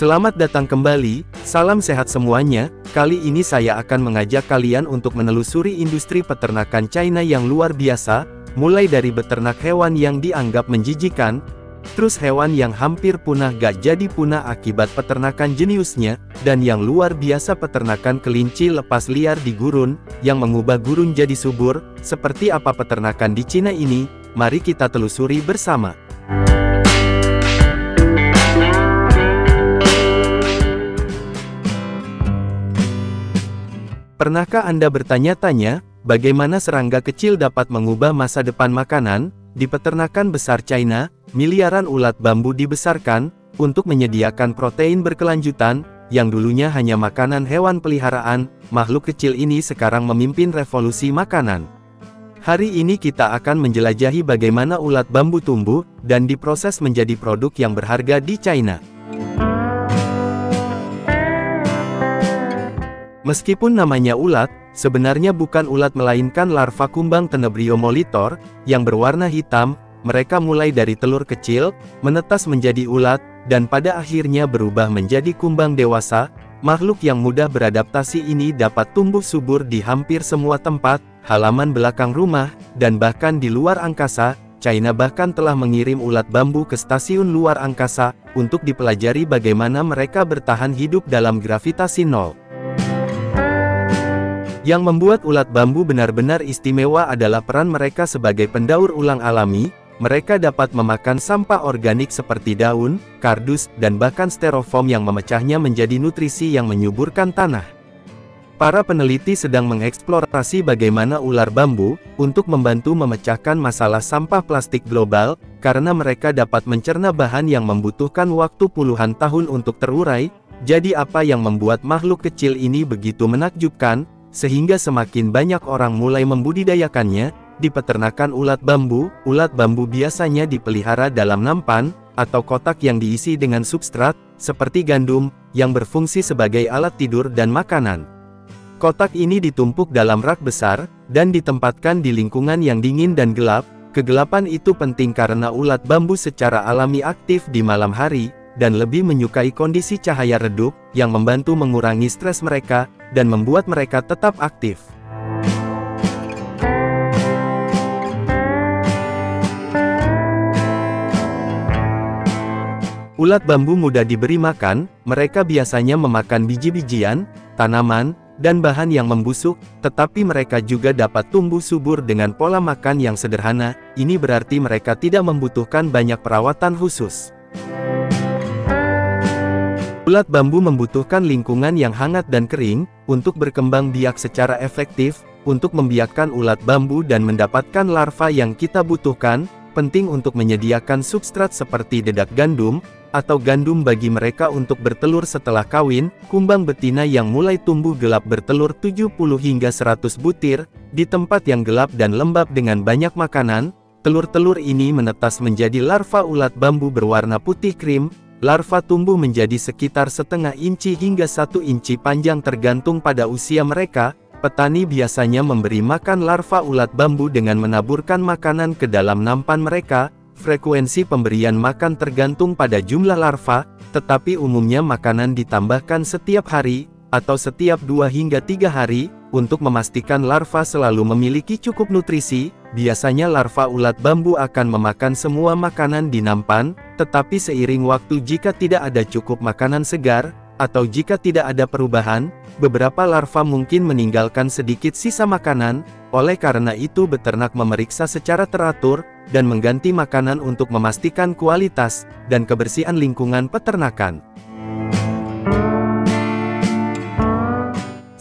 Selamat datang kembali, salam sehat semuanya. Kali ini saya akan mengajak kalian untuk menelusuri industri peternakan China yang luar biasa, mulai dari beternak hewan yang dianggap menjijikan, terus hewan yang hampir punah gak jadi punah akibat peternakan jeniusnya, dan yang luar biasa peternakan kelinci lepas liar di gurun, yang mengubah gurun jadi subur. Seperti apa peternakan di Cina ini? Mari kita telusuri bersama. Pernahkah Anda bertanya-tanya, bagaimana serangga kecil dapat mengubah masa depan makanan? Di peternakan besar China, miliaran ulat bambu dibesarkan, untuk menyediakan protein berkelanjutan, yang dulunya hanya makanan hewan peliharaan. Makhluk kecil ini sekarang memimpin revolusi makanan. Hari ini kita akan menjelajahi bagaimana ulat bambu tumbuh, dan diproses menjadi produk yang berharga di China. Meskipun namanya ulat, sebenarnya bukan ulat melainkan larva kumbang Tenebrio molitor, yang berwarna hitam. Mereka mulai dari telur kecil, menetas menjadi ulat, dan pada akhirnya berubah menjadi kumbang dewasa. Makhluk yang mudah beradaptasi ini dapat tumbuh subur di hampir semua tempat, halaman belakang rumah, dan bahkan di luar angkasa. China bahkan telah mengirim ulat bambu ke stasiun luar angkasa, untuk dipelajari bagaimana mereka bertahan hidup dalam gravitasi nol. Yang membuat ulat bambu benar-benar istimewa adalah peran mereka sebagai pendaur ulang alami. Mereka dapat memakan sampah organik seperti daun, kardus, dan bahkan styrofoam yang memecahnya menjadi nutrisi yang menyuburkan tanah. Para peneliti sedang mengeksplorasi bagaimana ular bambu, untuk membantu memecahkan masalah sampah plastik global, karena mereka dapat mencerna bahan yang membutuhkan waktu puluhan tahun untuk terurai. Jadi apa yang membuat makhluk kecil ini begitu menakjubkan, sehingga semakin banyak orang mulai membudidayakannya? Di peternakan ulat bambu biasanya dipelihara dalam nampan, atau kotak yang diisi dengan substrat, seperti gandum, yang berfungsi sebagai alat tidur dan makanan. Kotak ini ditumpuk dalam rak besar, dan ditempatkan di lingkungan yang dingin dan gelap. Kegelapan itu penting karena ulat bambu secara alami aktif di malam hari, dan lebih menyukai kondisi cahaya redup, yang membantu mengurangi stres mereka, dan membuat mereka tetap aktif. Ulat bambu mudah diberi makan, mereka biasanya memakan biji-bijian, tanaman, dan bahan yang membusuk, tetapi mereka juga dapat tumbuh subur dengan pola makan yang sederhana. Ini berarti mereka tidak membutuhkan banyak perawatan khusus. Ulat bambu membutuhkan lingkungan yang hangat dan kering, untuk berkembang biak secara efektif. Untuk membiakkan ulat bambu dan mendapatkan larva yang kita butuhkan, penting untuk menyediakan substrat seperti dedak gandum, atau gandum bagi mereka untuk bertelur setelah kawin. Kumbang betina yang mulai tumbuh gelap bertelur 70 hingga 100 butir, di tempat yang gelap dan lembab dengan banyak makanan. Telur-telur ini menetas menjadi larva ulat bambu berwarna putih krim. Larva tumbuh menjadi sekitar setengah inci hingga 1 inci panjang tergantung pada usia mereka. Petani biasanya memberi makan larva ulat bambu dengan menaburkan makanan ke dalam nampan mereka. Frekuensi pemberian makan tergantung pada jumlah larva, tetapi umumnya makanan ditambahkan setiap hari, atau setiap 2 hingga 3 hari, untuk memastikan larva selalu memiliki cukup nutrisi. Biasanya larva ulat bambu akan memakan semua makanan di nampan, tetapi seiring waktu jika tidak ada cukup makanan segar, atau jika tidak ada perubahan, beberapa larva mungkin meninggalkan sedikit sisa makanan. Oleh karena itu beternak memeriksa secara teratur, dan mengganti makanan untuk memastikan kualitas, dan kebersihan lingkungan peternakan.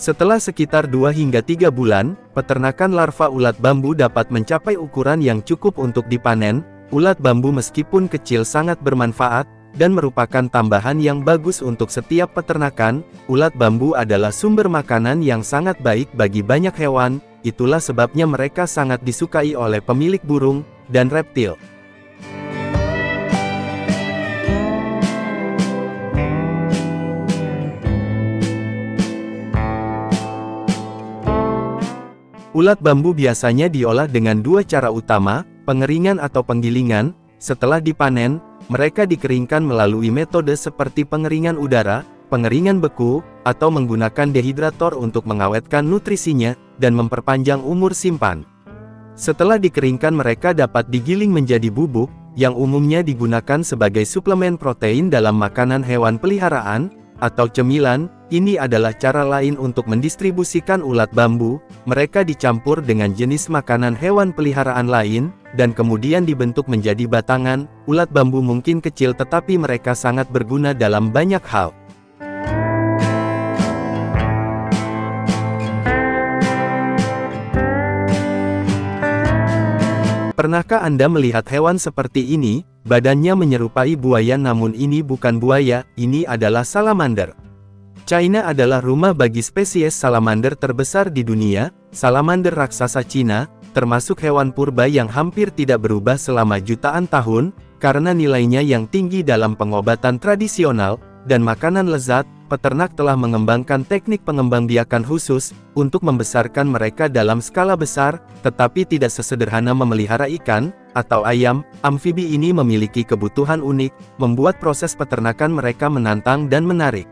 Setelah sekitar 2 hingga 3 bulan, peternakan larva ulat bambu dapat mencapai ukuran yang cukup untuk dipanen. Ulat bambu meskipun kecil sangat bermanfaat, dan merupakan tambahan yang bagus untuk setiap peternakan. Ulat bambu adalah sumber makanan yang sangat baik bagi banyak hewan, itulah sebabnya mereka sangat disukai oleh pemilik burung, dan reptil. Ulat bambu biasanya diolah dengan 2 cara utama, pengeringan atau penggilingan. Setelah dipanen, Mereka dikeringkan melalui metode seperti pengeringan udara, pengeringan beku, atau menggunakan dehidrator untuk mengawetkan nutrisinya, dan memperpanjang umur simpan. Setelah dikeringkan mereka dapat digiling menjadi bubuk, yang umumnya digunakan sebagai suplemen protein dalam makanan hewan peliharaan, atau cemilan. Ini adalah cara lain untuk mendistribusikan ulat bambu. Mereka dicampur dengan jenis makanan hewan peliharaan lain, dan kemudian dibentuk menjadi batangan. Ulat bambu mungkin kecil tetapi mereka sangat berguna dalam banyak hal. Pernahkah Anda melihat hewan seperti ini? Badannya menyerupai buaya namun ini bukan buaya, ini adalah salamander. China adalah rumah bagi spesies salamander terbesar di dunia. Salamander raksasa Cina, termasuk hewan purba yang hampir tidak berubah selama jutaan tahun, karena nilainya yang tinggi dalam pengobatan tradisional, dan makanan lezat. Peternak telah mengembangkan teknik pengembangbiakan khusus, untuk membesarkan mereka dalam skala besar, tetapi tidak sesederhana memelihara ikan, atau ayam. Amfibi ini memiliki kebutuhan unik, membuat proses peternakan mereka menantang dan menarik.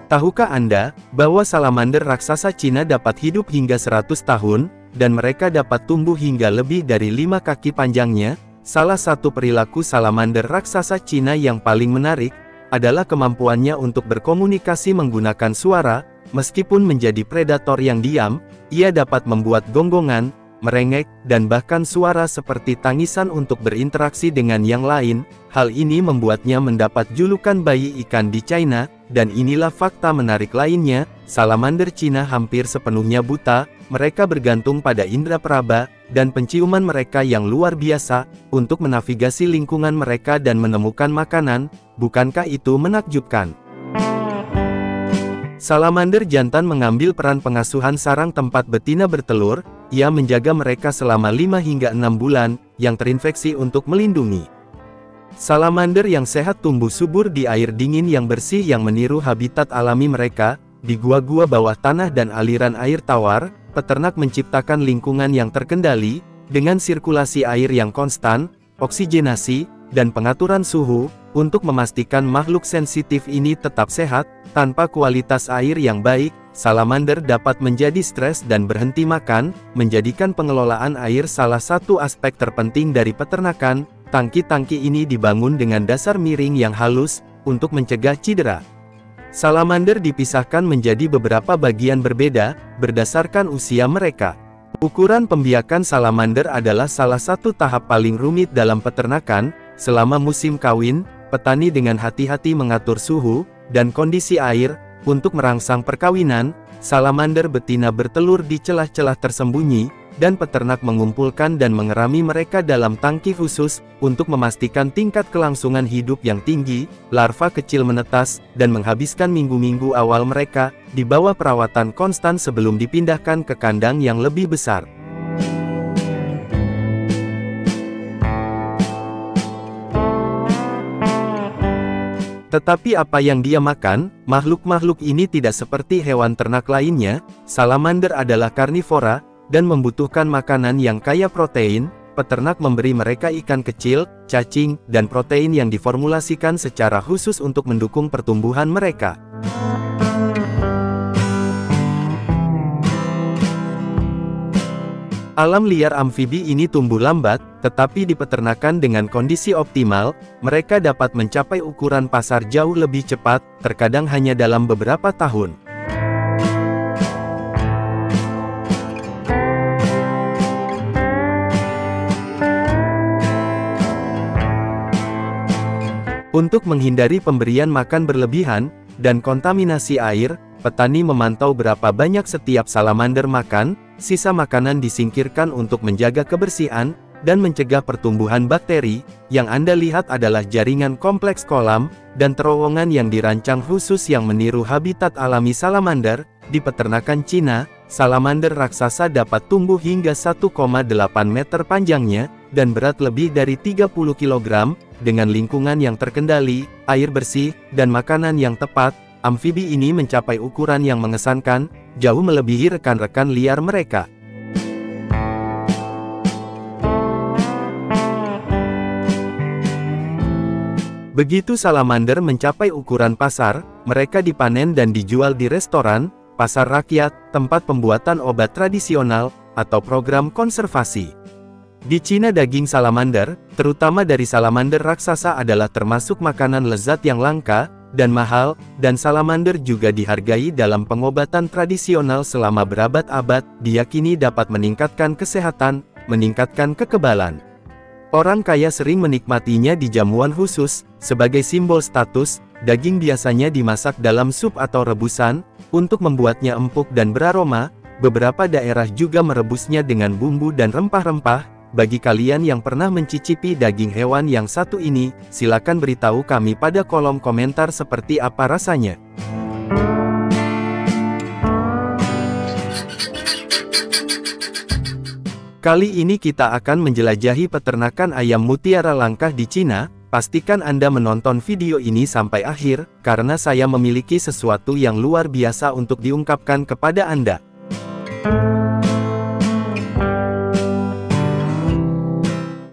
Tahukah Anda, bahwa salamander raksasa Cina dapat hidup hingga 100 tahun, dan mereka dapat tumbuh hingga lebih dari 5 kaki panjangnya? Salah satu perilaku salamander raksasa Cina yang paling menarik, adalah kemampuannya untuk berkomunikasi menggunakan suara. Meskipun menjadi predator yang diam, ia dapat membuat gonggongan, merengek, dan bahkan suara seperti tangisan untuk berinteraksi dengan yang lain. Hal ini membuatnya mendapat julukan bayi ikan di China. Dan inilah fakta menarik lainnya, salamander Cina hampir sepenuhnya buta. Mereka bergantung pada indera peraba, dan penciuman mereka yang luar biasa, untuk menavigasi lingkungan mereka dan menemukan makanan. Bukankah itu menakjubkan? Salamander jantan mengambil peran pengasuhan sarang tempat betina bertelur. Ia menjaga mereka selama 5 hingga 6 bulan, yang terinfeksi untuk melindungi. Salamander yang sehat tumbuh subur di air dingin yang bersih yang meniru habitat alami mereka. Di gua-gua bawah tanah dan aliran air tawar, peternak menciptakan lingkungan yang terkendali, dengan sirkulasi air yang konstan, oksigenasi, dan pengaturan suhu, untuk memastikan makhluk sensitif ini tetap sehat. Tanpa kualitas air yang baik, salamander dapat menjadi stres dan berhenti makan, menjadikan pengelolaan air salah satu aspek terpenting dari peternakan. Tangki-tangki ini dibangun dengan dasar miring yang halus, untuk mencegah cedera. Salamander dipisahkan menjadi beberapa bagian berbeda, berdasarkan usia mereka. Ukuran pembiakan salamander adalah salah satu tahap paling rumit dalam peternakan. Selama musim kawin, petani dengan hati-hati mengatur suhu, dan kondisi air, untuk merangsang perkawinan. Salamander betina bertelur di celah-celah tersembunyi, dan peternak mengumpulkan dan mengerami mereka dalam tangki khusus, untuk memastikan tingkat kelangsungan hidup yang tinggi. Larva kecil menetas, dan menghabiskan minggu-minggu awal mereka, di bawah perawatan konstan sebelum dipindahkan ke kandang yang lebih besar. Tetapi apa yang dia makan? Makhluk-makhluk ini tidak seperti hewan ternak lainnya. Salamander adalah karnivora, dan membutuhkan makanan yang kaya protein. Peternak memberi mereka ikan kecil, cacing, dan protein yang diformulasikan secara khusus untuk mendukung pertumbuhan mereka. Alam liar amfibi ini tumbuh lambat, tetapi di peternakan dengan kondisi optimal, mereka dapat mencapai ukuran pasar jauh lebih cepat, terkadang hanya dalam beberapa tahun. Untuk menghindari pemberian makan berlebihan, dan kontaminasi air, petani memantau berapa banyak setiap salamander makan. Sisa makanan disingkirkan untuk menjaga kebersihan, dan mencegah pertumbuhan bakteri. Yang Anda lihat adalah jaringan kompleks kolam, dan terowongan yang dirancang khusus yang meniru habitat alami salamander. Di peternakan Cina, salamander raksasa dapat tumbuh hingga 1,8 meter panjangnya, dan berat lebih dari 30 kg, dengan lingkungan yang terkendali, air bersih, dan makanan yang tepat. Amfibi ini mencapai ukuran yang mengesankan, jauh melebihi rekan-rekan liar mereka. Begitu salamander mencapai ukuran pasar, mereka dipanen dan dijual di restoran, pasar rakyat, tempat pembuatan obat tradisional, atau program konservasi. Di Cina daging salamander, terutama dari salamander raksasa adalah termasuk makanan lezat yang langka, dan mahal, dan salamander juga dihargai dalam pengobatan tradisional selama berabad-abad, diyakini dapat meningkatkan kesehatan, meningkatkan kekebalan. Orang kaya sering menikmatinya di jamuan khusus, sebagai simbol status. Daging biasanya dimasak dalam sup atau rebusan, untuk membuatnya empuk dan beraroma. Beberapa daerah juga merebusnya dengan bumbu dan rempah-rempah. Bagi kalian yang pernah mencicipi daging hewan yang satu ini, silakan beritahu kami pada kolom komentar seperti apa rasanya. Kali ini kita akan menjelajahi peternakan ayam mutiara langka di Cina. Pastikan Anda menonton video ini sampai akhir, karena saya memiliki sesuatu yang luar biasa untuk diungkapkan kepada Anda.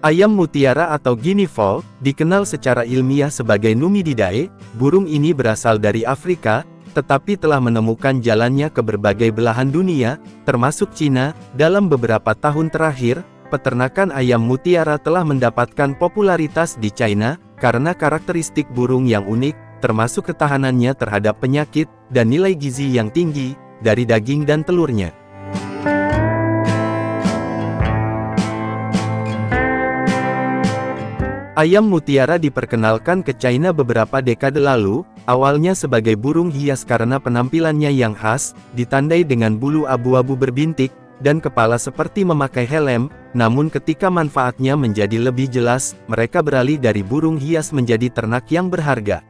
Ayam mutiara atau guinea fowl, dikenal secara ilmiah sebagai Numididae. Burung ini berasal dari Afrika, tetapi telah menemukan jalannya ke berbagai belahan dunia, termasuk Cina. Dalam beberapa tahun terakhir, peternakan ayam mutiara telah mendapatkan popularitas di China, karena karakteristik burung yang unik, termasuk ketahanannya terhadap penyakit, dan nilai gizi yang tinggi, dari daging dan telurnya. Ayam mutiara diperkenalkan ke China beberapa dekade lalu, awalnya sebagai burung hias karena penampilannya yang khas, ditandai dengan bulu abu-abu berbintik, dan kepala seperti memakai helm. Namun ketika manfaatnya menjadi lebih jelas, mereka beralih dari burung hias menjadi ternak yang berharga.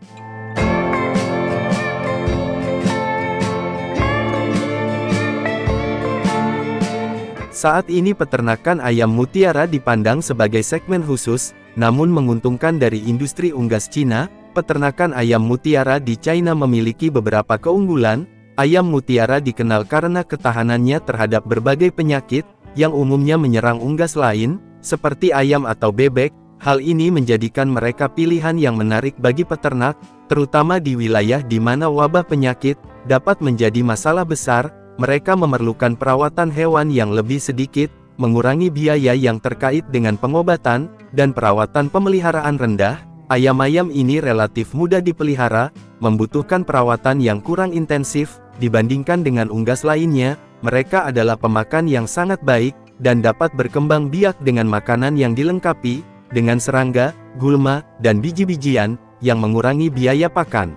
Saat ini peternakan ayam mutiara dipandang sebagai segmen khusus, namun menguntungkan dari industri unggas Cina. Peternakan ayam mutiara di China memiliki beberapa keunggulan. Ayam mutiara dikenal karena ketahanannya terhadap berbagai penyakit, yang umumnya menyerang unggas lain, seperti ayam atau bebek. Hal ini menjadikan mereka pilihan yang menarik bagi peternak, terutama di wilayah di mana wabah penyakit dapat menjadi masalah besar. Mereka memerlukan perawatan hewan yang lebih sedikit, mengurangi biaya yang terkait dengan pengobatan, dan perawatan pemeliharaan rendah. Ayam-ayam ini relatif mudah dipelihara, membutuhkan perawatan yang kurang intensif, dibandingkan dengan unggas lainnya. Mereka adalah pemakan yang sangat baik, dan dapat berkembang biak dengan makanan yang dilengkapi, dengan serangga, gulma, dan biji-bijian, yang mengurangi biaya pakan.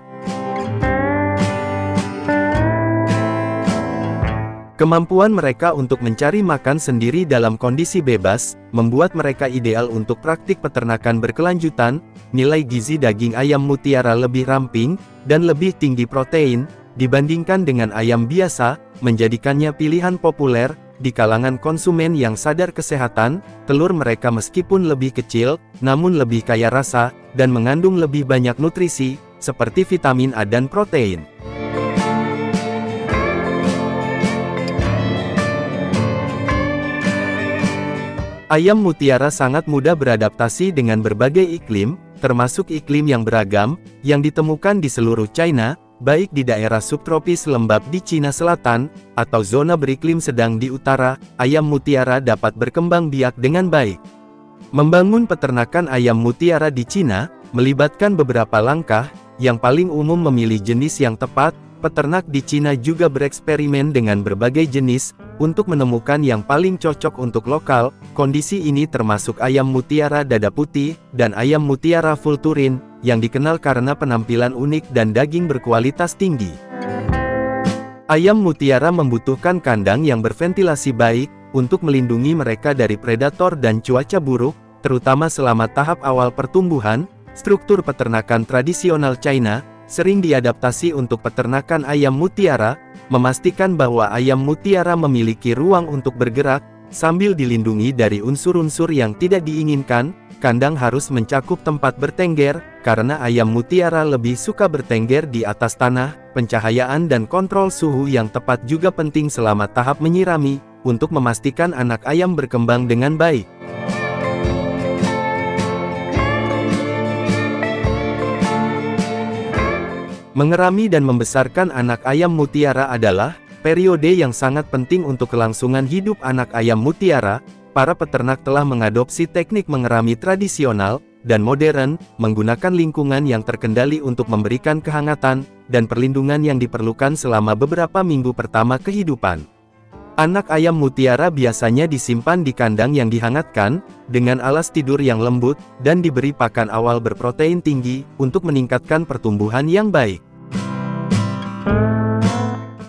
Kemampuan mereka untuk mencari makan sendiri dalam kondisi bebas, membuat mereka ideal untuk praktik peternakan berkelanjutan. Nilai gizi daging ayam mutiara lebih ramping, dan lebih tinggi protein, dibandingkan dengan ayam biasa, menjadikannya pilihan populer, di kalangan konsumen yang sadar kesehatan. Telur mereka meskipun lebih kecil, namun lebih kaya rasa, dan mengandung lebih banyak nutrisi, seperti vitamin A dan protein. Ayam mutiara sangat mudah beradaptasi dengan berbagai iklim, termasuk iklim yang beragam, yang ditemukan di seluruh China, baik di daerah subtropis lembab di Cina Selatan, atau zona beriklim sedang di utara. Ayam mutiara dapat berkembang biak dengan baik. Membangun peternakan ayam mutiara di Cina, melibatkan beberapa langkah. Yang paling umum memilih jenis yang tepat. Peternak di Cina juga bereksperimen dengan berbagai jenis, untuk menemukan yang paling cocok untuk lokal. Kondisi ini termasuk ayam mutiara dada putih, dan ayam mutiara full turin, yang dikenal karena penampilan unik dan daging berkualitas tinggi. Ayam mutiara membutuhkan kandang yang berventilasi baik, untuk melindungi mereka dari predator dan cuaca buruk, terutama selama tahap awal pertumbuhan. Struktur peternakan tradisional China sering diadaptasi untuk peternakan ayam mutiara, memastikan bahwa ayam mutiara memiliki ruang untuk bergerak, sambil dilindungi dari unsur-unsur yang tidak diinginkan. Kandang harus mencakup tempat bertengger, karena ayam mutiara lebih suka bertengger di atas tanah. Pencahayaan dan kontrol suhu yang tepat juga penting selama tahap menyirami, untuk memastikan anak ayam berkembang dengan baik. Mengerami dan membesarkan anak ayam mutiara adalah periode yang sangat penting untuk kelangsungan hidup anak ayam mutiara. Para peternak telah mengadopsi teknik mengerami tradisional dan modern, menggunakan lingkungan yang terkendali untuk memberikan kehangatan dan perlindungan yang diperlukan selama beberapa minggu pertama kehidupan. Anak ayam mutiara biasanya disimpan di kandang yang dihangatkan, dengan alas tidur yang lembut, dan diberi pakan awal berprotein tinggi, untuk meningkatkan pertumbuhan yang baik.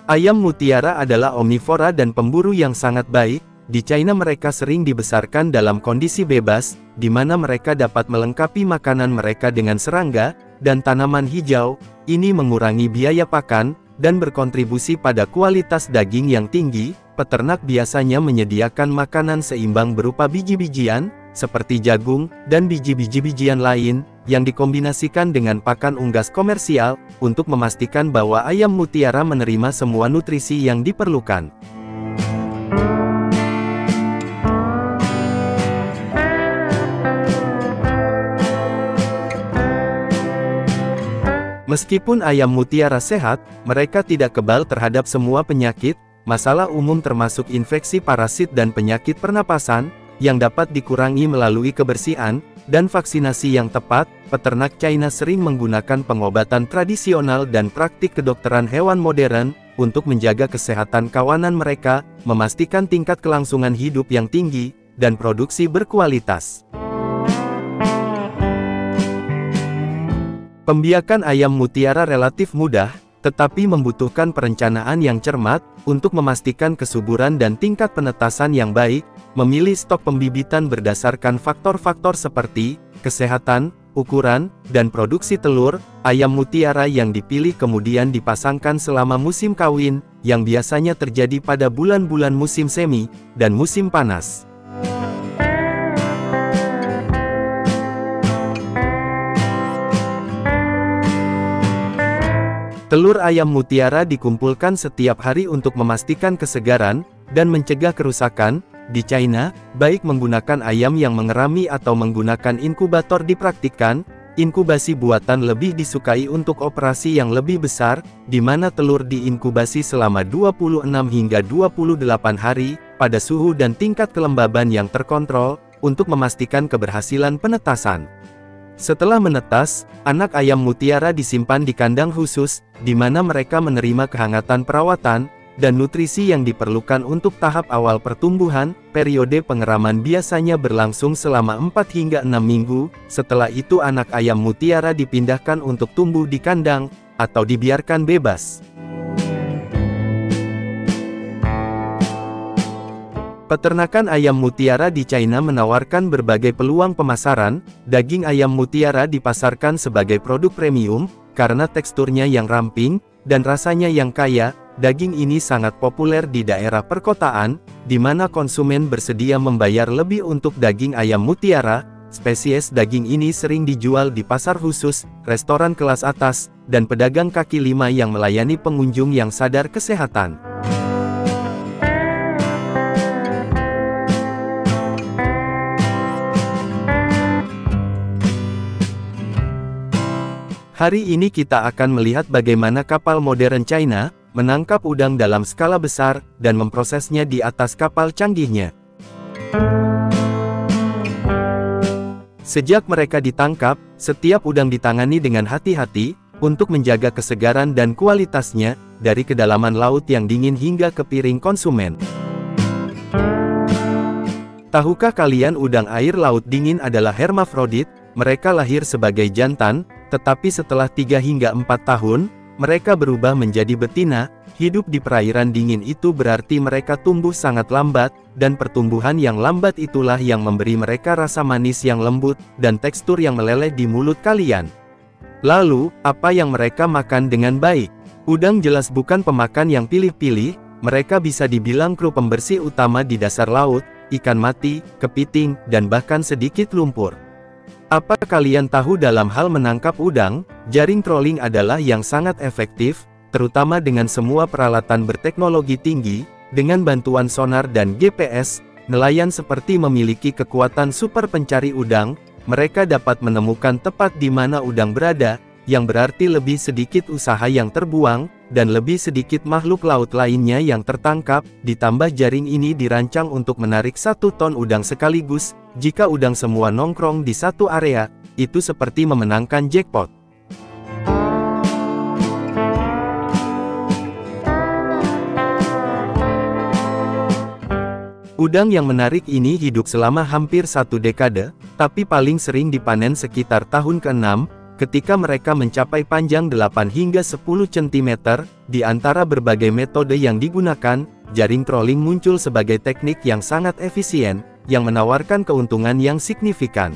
Ayam mutiara adalah omnivora dan pemburu yang sangat baik. Di China mereka sering dibesarkan dalam kondisi bebas, di mana mereka dapat melengkapi makanan mereka dengan serangga dan tanaman hijau. Ini mengurangi biaya pakan, dan berkontribusi pada kualitas daging yang tinggi. Peternak biasanya menyediakan makanan seimbang berupa biji-bijian, seperti jagung, dan biji-bijian lain, yang dikombinasikan dengan pakan unggas komersial, untuk memastikan bahwa ayam mutiara menerima semua nutrisi yang diperlukan. Meskipun ayam mutiara sehat, mereka tidak kebal terhadap semua penyakit. Masalah umum termasuk infeksi parasit dan penyakit pernapasan, yang dapat dikurangi melalui kebersihan dan vaksinasi yang tepat. Peternak China sering menggunakan pengobatan tradisional dan praktik kedokteran hewan modern, untuk menjaga kesehatan kawanan mereka, memastikan tingkat kelangsungan hidup yang tinggi, dan produksi berkualitas. Pembiakan ayam mutiara relatif mudah, tetapi membutuhkan perencanaan yang cermat, untuk memastikan kesuburan dan tingkat penetasan yang baik. Memilih stok pembibitan berdasarkan faktor-faktor seperti kesehatan, ukuran, dan produksi telur. Ayam mutiara yang dipilih kemudian dipasangkan selama musim kawin, yang biasanya terjadi pada bulan-bulan musim semi, dan musim panas. Telur ayam mutiara dikumpulkan setiap hari untuk memastikan kesegaran, dan mencegah kerusakan. Di China, baik menggunakan ayam yang mengerami atau menggunakan inkubator dipraktikkan. Inkubasi buatan lebih disukai untuk operasi yang lebih besar, di mana telur diinkubasi selama 26 hingga 28 hari, pada suhu dan tingkat kelembaban yang terkontrol, untuk memastikan keberhasilan penetasan. Setelah menetas, anak ayam mutiara disimpan di kandang khusus, di mana mereka menerima kehangatan perawatan, dan nutrisi yang diperlukan untuk tahap awal pertumbuhan. Periode pengeraman biasanya berlangsung selama 4 hingga 6 minggu, setelah itu anak ayam mutiara dipindahkan untuk tumbuh di kandang, atau dibiarkan bebas. Peternakan ayam mutiara di China menawarkan berbagai peluang pemasaran. Daging ayam mutiara dipasarkan sebagai produk premium, karena teksturnya yang ramping, dan rasanya yang kaya. Daging ini sangat populer di daerah perkotaan, di mana konsumen bersedia membayar lebih untuk daging ayam mutiara. Spesies daging ini sering dijual di pasar khusus, restoran kelas atas, dan pedagang kaki lima yang melayani pengunjung yang sadar kesehatan. Hari ini kita akan melihat bagaimana kapal modern China menangkap udang dalam skala besar, dan memprosesnya di atas kapal canggihnya. Sejak mereka ditangkap, setiap udang ditangani dengan hati-hati, untuk menjaga kesegaran dan kualitasnya, dari kedalaman laut yang dingin hingga ke piring konsumen. Tahukah kalian udang air laut dingin adalah hermafrodit? Mereka lahir sebagai jantan, tetapi setelah 3 hingga 4 tahun, mereka berubah menjadi betina. Hidup di perairan dingin itu berarti mereka tumbuh sangat lambat, dan pertumbuhan yang lambat itulah yang memberi mereka rasa manis yang lembut, dan tekstur yang meleleh di mulut kalian. Lalu, apa yang mereka makan dengan baik? Udang jelas bukan pemakan yang pilih-pilih. Mereka bisa dibilang kru pembersih utama di dasar laut, ikan mati, kepiting, dan bahkan sedikit lumpur. Apa kalian tahu dalam hal menangkap udang? Jaring trolling adalah yang sangat efektif, terutama dengan semua peralatan berteknologi tinggi. Dengan bantuan sonar dan GPS, nelayan seperti memiliki kekuatan super pencari udang. Mereka dapat menemukan tepat di mana udang berada, yang berarti lebih sedikit usaha yang terbuang, dan lebih sedikit makhluk laut lainnya yang tertangkap. Ditambah jaring ini dirancang untuk menarik 1 ton udang sekaligus. Jika udang semua nongkrong di satu area, itu seperti memenangkan jackpot. Udang yang menarik ini hidup selama hampir 1 dekade, tapi paling sering dipanen sekitar tahun ke-6, ketika mereka mencapai panjang 8 hingga 10 cm. Di antara berbagai metode yang digunakan, jaring trolling muncul sebagai teknik yang sangat efisien, yang menawarkan keuntungan yang signifikan.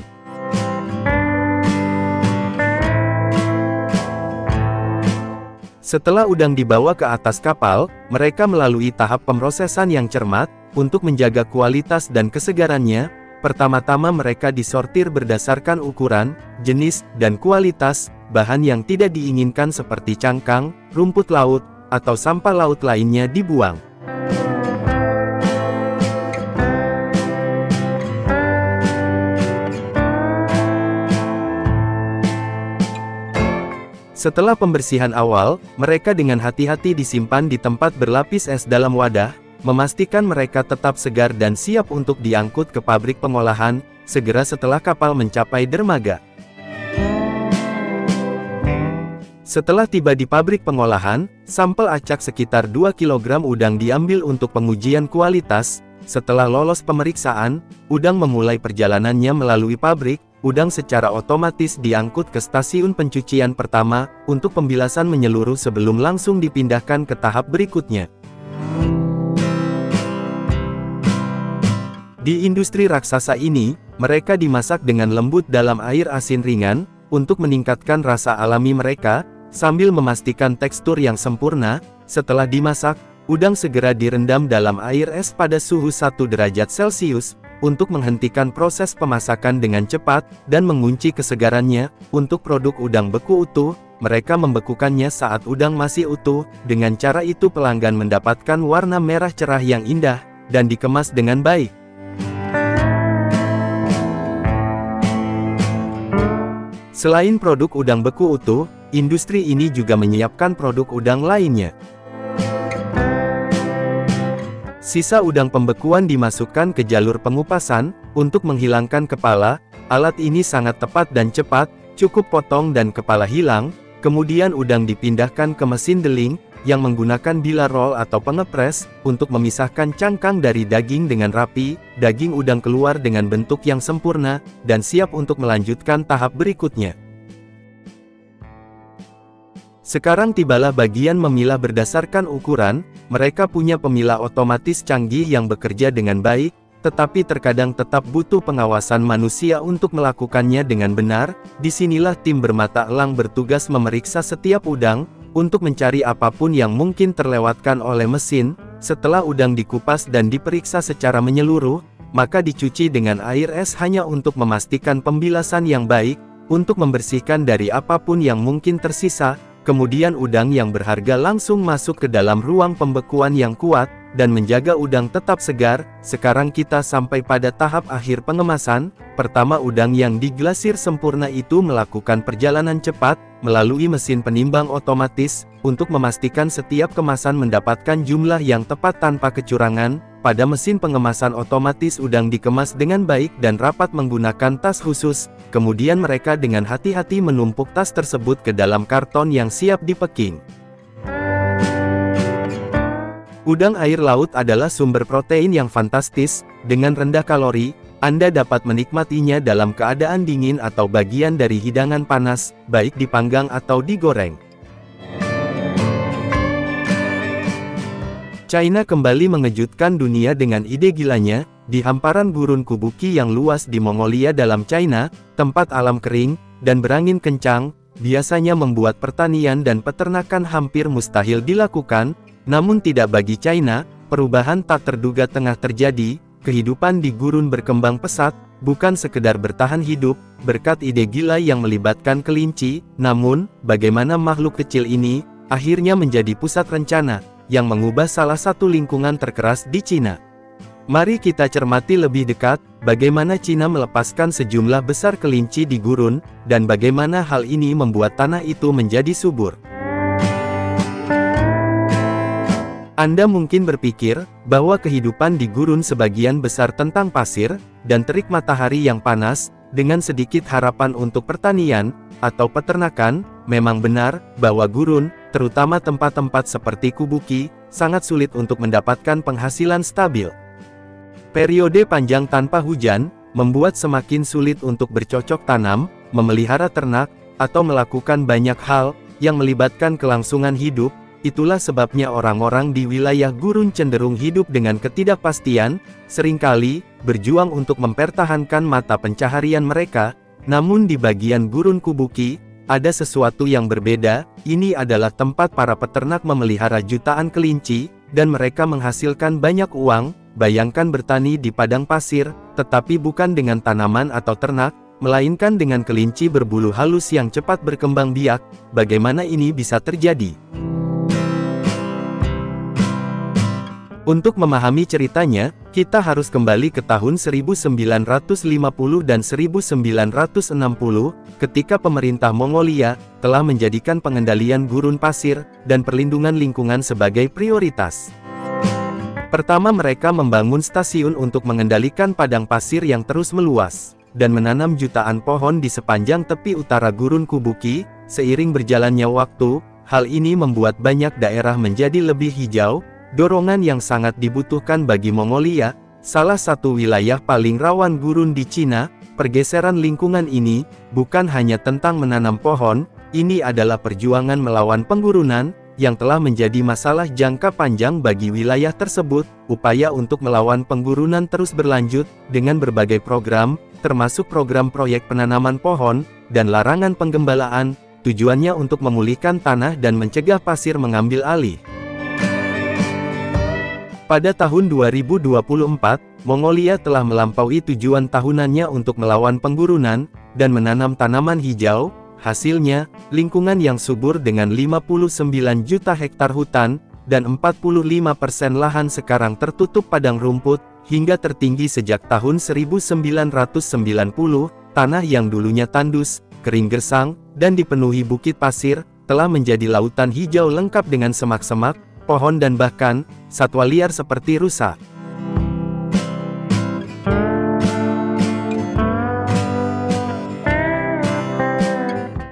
Setelah udang dibawa ke atas kapal, mereka melalui tahap pemrosesan yang cermat, untuk menjaga kualitas dan kesegarannya. Pertama-tama mereka disortir berdasarkan ukuran, jenis, dan kualitas. Bahan yang tidak diinginkan seperti cangkang, rumput laut, atau sampah laut lainnya dibuang. Setelah pembersihan awal, mereka dengan hati-hati disimpan di tempat berlapis es dalam wadah, memastikan mereka tetap segar dan siap untuk diangkut ke pabrik pengolahan, segera setelah kapal mencapai dermaga. Setelah tiba di pabrik pengolahan, sampel acak sekitar 2 kg udang diambil untuk pengujian kualitas. Setelah lolos pemeriksaan, udang memulai perjalanannya melalui pabrik. Udang secara otomatis diangkut ke stasiun pencucian pertama, untuk pembilasan menyeluruh sebelum langsung dipindahkan ke tahap berikutnya. Di industri raksasa ini, mereka dimasak dengan lembut dalam air asin ringan, untuk meningkatkan rasa alami mereka, sambil memastikan tekstur yang sempurna. Setelah dimasak, udang segera direndam dalam air es pada suhu 1 derajat Celcius, untuk menghentikan proses pemasakan dengan cepat, dan mengunci kesegarannya. Untuk produk udang beku utuh, mereka membekukannya saat udang masih utuh. Dengan cara itu pelanggan mendapatkan warna merah cerah yang indah, dan dikemas dengan baik. Selain produk udang beku utuh, industri ini juga menyiapkan produk udang lainnya. Sisa udang pembekuan dimasukkan ke jalur pengupasan, untuk menghilangkan kepala. Alat ini sangat tepat dan cepat, cukup potong dan kepala hilang. Kemudian udang dipindahkan ke mesin deling, yang menggunakan bilah roll atau pengepres, untuk memisahkan cangkang dari daging dengan rapi. Daging udang keluar dengan bentuk yang sempurna, dan siap untuk melanjutkan tahap berikutnya. Sekarang tibalah bagian memilah berdasarkan ukuran. Mereka punya pemilah otomatis canggih yang bekerja dengan baik, tetapi terkadang tetap butuh pengawasan manusia untuk melakukannya dengan benar. Disinilah tim bermata elang bertugas memeriksa setiap udang, untuk mencari apapun yang mungkin terlewatkan oleh mesin. Setelah udang dikupas dan diperiksa secara menyeluruh, maka dicuci dengan air es hanya untuk memastikan pembilasan yang baik, untuk membersihkan dari apapun yang mungkin tersisa. Kemudian udang yang berharga langsung masuk ke dalam ruang pembekuan yang kuat, dan menjaga udang tetap segar. Sekarang kita sampai pada tahap akhir pengemasan. Pertama, udang yang diglasir sempurna itu melakukan perjalanan cepat, melalui mesin penimbang otomatis, untuk memastikan setiap kemasan mendapatkan jumlah yang tepat tanpa kecurangan. Pada mesin pengemasan otomatis udang dikemas dengan baik dan rapat menggunakan tas khusus. Kemudian mereka dengan hati-hati menumpuk tas tersebut ke dalam karton yang siap dipacking. Udang air laut adalah sumber protein yang fantastis. Dengan rendah kalori, Anda dapat menikmatinya dalam keadaan dingin atau bagian dari hidangan panas, baik dipanggang atau digoreng. China kembali mengejutkan dunia dengan ide gilanya. Di hamparan gurun Kubuki yang luas di Mongolia dalam China, tempat alam kering, dan berangin kencang, biasanya membuat pertanian dan peternakan hampir mustahil dilakukan. Namun tidak bagi China, perubahan tak terduga tengah terjadi. Kehidupan di gurun berkembang pesat, bukan sekedar bertahan hidup, berkat ide gila yang melibatkan kelinci. Namun, bagaimana makhluk kecil ini, akhirnya menjadi pusat rencana, yang mengubah salah satu lingkungan terkeras di Cina. Mari kita cermati lebih dekat, bagaimana Cina melepaskan sejumlah besar kelinci di gurun, dan bagaimana hal ini membuat tanah itu menjadi subur. Anda mungkin berpikir, bahwa kehidupan di gurun sebagian besar tentang pasir, dan terik matahari yang panas, dengan sedikit harapan untuk pertanian, atau peternakan. Memang benar, bahwa gurun, terutama tempat-tempat seperti Kubuki, sangat sulit untuk mendapatkan penghasilan stabil. Periode panjang tanpa hujan, membuat semakin sulit untuk bercocok tanam, memelihara ternak, atau melakukan banyak hal, yang melibatkan kelangsungan hidup. Itulah sebabnya orang-orang di wilayah gurun cenderung hidup dengan ketidakpastian, seringkali, berjuang untuk mempertahankan mata pencaharian mereka. Namun di bagian gurun Kubuki, ada sesuatu yang berbeda. Ini adalah tempat para peternak memelihara jutaan kelinci, dan mereka menghasilkan banyak uang. Bayangkan bertani di padang pasir, tetapi bukan dengan tanaman atau ternak, melainkan dengan kelinci berbulu halus yang cepat berkembang biak. Bagaimana ini bisa terjadi? Untuk memahami ceritanya, kita harus kembali ke tahun 1950 dan 1960, ketika pemerintah Mongolia telah menjadikan pengendalian gurun pasir dan perlindungan lingkungan sebagai prioritas. Pertama, mereka membangun stasiun untuk mengendalikan padang pasir yang terus meluas, dan menanam jutaan pohon di sepanjang tepi utara gurun Kubuki. Seiring berjalannya waktu, hal ini membuat banyak daerah menjadi lebih hijau, dorongan yang sangat dibutuhkan bagi Mongolia, salah satu wilayah paling rawan gurun di Cina. Pergeseran lingkungan ini bukan hanya tentang menanam pohon, ini adalah perjuangan melawan penggurunan, yang telah menjadi masalah jangka panjang bagi wilayah tersebut. Upaya untuk melawan penggurunan terus berlanjut, dengan berbagai program, termasuk program proyek penanaman pohon, dan larangan penggembalaan, tujuannya untuk memulihkan tanah dan mencegah pasir mengambil alih. Pada tahun 2024, Mongolia telah melampaui tujuan tahunannya untuk melawan penggurunan, dan menanam tanaman hijau. Hasilnya, lingkungan yang subur dengan 59 juta hektar hutan, dan 45% lahan sekarang tertutup padang rumput, hingga tertinggi sejak tahun 1990, tanah yang dulunya tandus, kering gersang, dan dipenuhi bukit pasir, telah menjadi lautan hijau lengkap dengan semak-semak, pohon dan bahkan, satwa liar seperti rusa.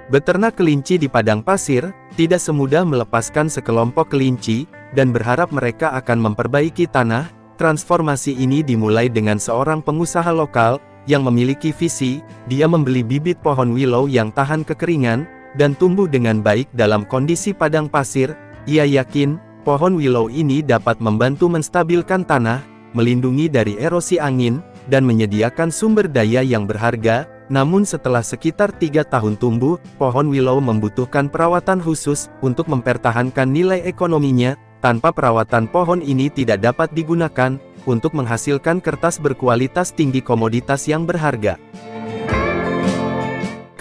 Beternak kelinci di padang pasir, tidak semudah melepaskan sekelompok kelinci, dan berharap mereka akan memperbaiki tanah. Transformasi ini dimulai dengan seorang pengusaha lokal, yang memiliki visi. Dia membeli bibit pohon willow yang tahan kekeringan, dan tumbuh dengan baik dalam kondisi padang pasir. Ia yakin, pohon willow ini dapat membantu menstabilkan tanah, melindungi dari erosi angin, dan menyediakan sumber daya yang berharga. Namun setelah sekitar 3 tahun tumbuh, pohon willow membutuhkan perawatan khusus, untuk mempertahankan nilai ekonominya. Tanpa perawatan, pohon ini tidak dapat digunakan, untuk menghasilkan kertas berkualitas tinggi, komoditas yang berharga.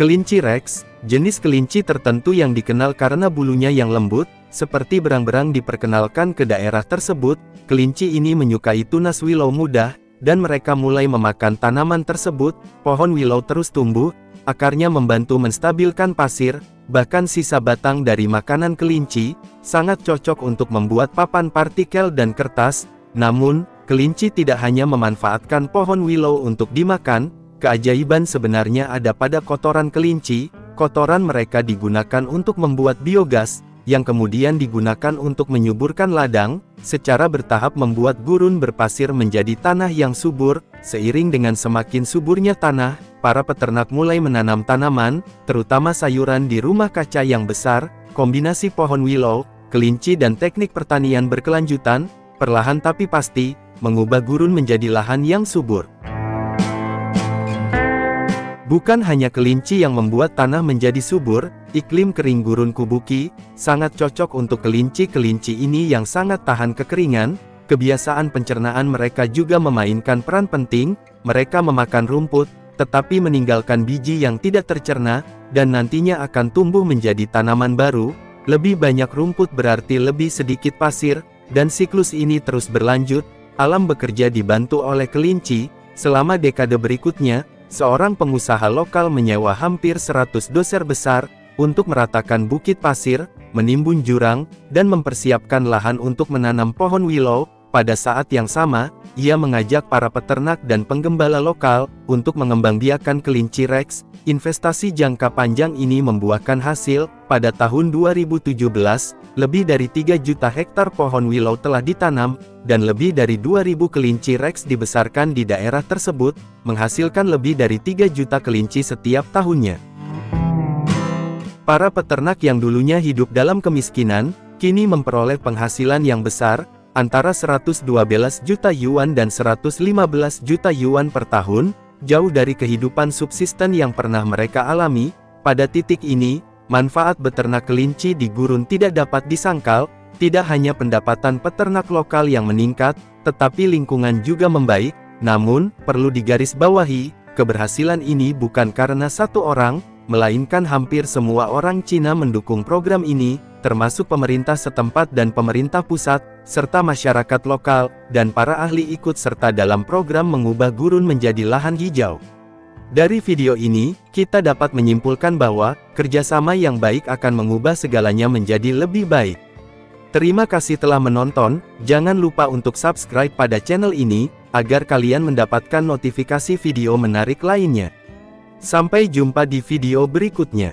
Kelinci Rex, jenis kelinci tertentu yang dikenal karena bulunya yang lembut, seperti berang-berang, diperkenalkan ke daerah tersebut. Kelinci ini menyukai tunas willow muda, dan mereka mulai memakan tanaman tersebut. Pohon willow terus tumbuh, akarnya membantu menstabilkan pasir, bahkan sisa batang dari makanan kelinci, sangat cocok untuk membuat papan partikel dan kertas. Namun, kelinci tidak hanya memanfaatkan pohon willow untuk dimakan, keajaiban sebenarnya ada pada kotoran kelinci. Kotoran mereka digunakan untuk membuat biogas, yang kemudian digunakan untuk menyuburkan ladang. Secara bertahap membuat gurun berpasir menjadi tanah yang subur. Seiring dengan semakin suburnya tanah, para peternak mulai menanam tanaman, terutama sayuran di rumah kaca yang besar. Kombinasi pohon willow, kelinci dan teknik pertanian berkelanjutan, perlahan tapi pasti, mengubah gurun menjadi lahan yang subur. Bukan hanya kelinci yang membuat tanah menjadi subur, iklim kering gurun Kubuki sangat cocok untuk kelinci-kelinci ini yang sangat tahan kekeringan. Kebiasaan pencernaan mereka juga memainkan peran penting. Mereka memakan rumput, tetapi meninggalkan biji yang tidak tercerna, dan nantinya akan tumbuh menjadi tanaman baru. Lebih banyak rumput berarti lebih sedikit pasir, dan siklus ini terus berlanjut. Alam bekerja dibantu oleh kelinci. Selama dekade berikutnya, seorang pengusaha lokal menyewa hampir 100 doser besar untuk meratakan bukit pasir, menimbun jurang, dan mempersiapkan lahan untuk menanam pohon willow. Pada saat yang sama, ia mengajak para peternak dan penggembala lokal untuk mengembangbiakan kelinci Rex. Investasi jangka panjang ini membuahkan hasil. Pada tahun 2017, lebih dari 3 juta hektar pohon willow telah ditanam, dan lebih dari 2.000 kelinci Rex dibesarkan di daerah tersebut, menghasilkan lebih dari 3 juta kelinci setiap tahunnya. Para peternak yang dulunya hidup dalam kemiskinan, kini memperoleh penghasilan yang besar, antara 112 juta yuan dan 115 juta yuan per tahun, jauh dari kehidupan subsisten yang pernah mereka alami. Pada titik ini, manfaat beternak kelinci di gurun tidak dapat disangkal. Tidak hanya pendapatan peternak lokal yang meningkat, tetapi lingkungan juga membaik. Namun, perlu digarisbawahi, keberhasilan ini bukan karena satu orang, melainkan hampir semua orang Cina mendukung program ini, termasuk pemerintah setempat dan pemerintah pusat, serta masyarakat lokal, dan para ahli ikut serta dalam program mengubah gurun menjadi lahan hijau. Dari video ini, kita dapat menyimpulkan bahwa, kerjasama yang baik akan mengubah segalanya menjadi lebih baik. Terima kasih telah menonton, jangan lupa untuk subscribe pada channel ini, agar kalian mendapatkan notifikasi video menarik lainnya. Sampai jumpa di video berikutnya.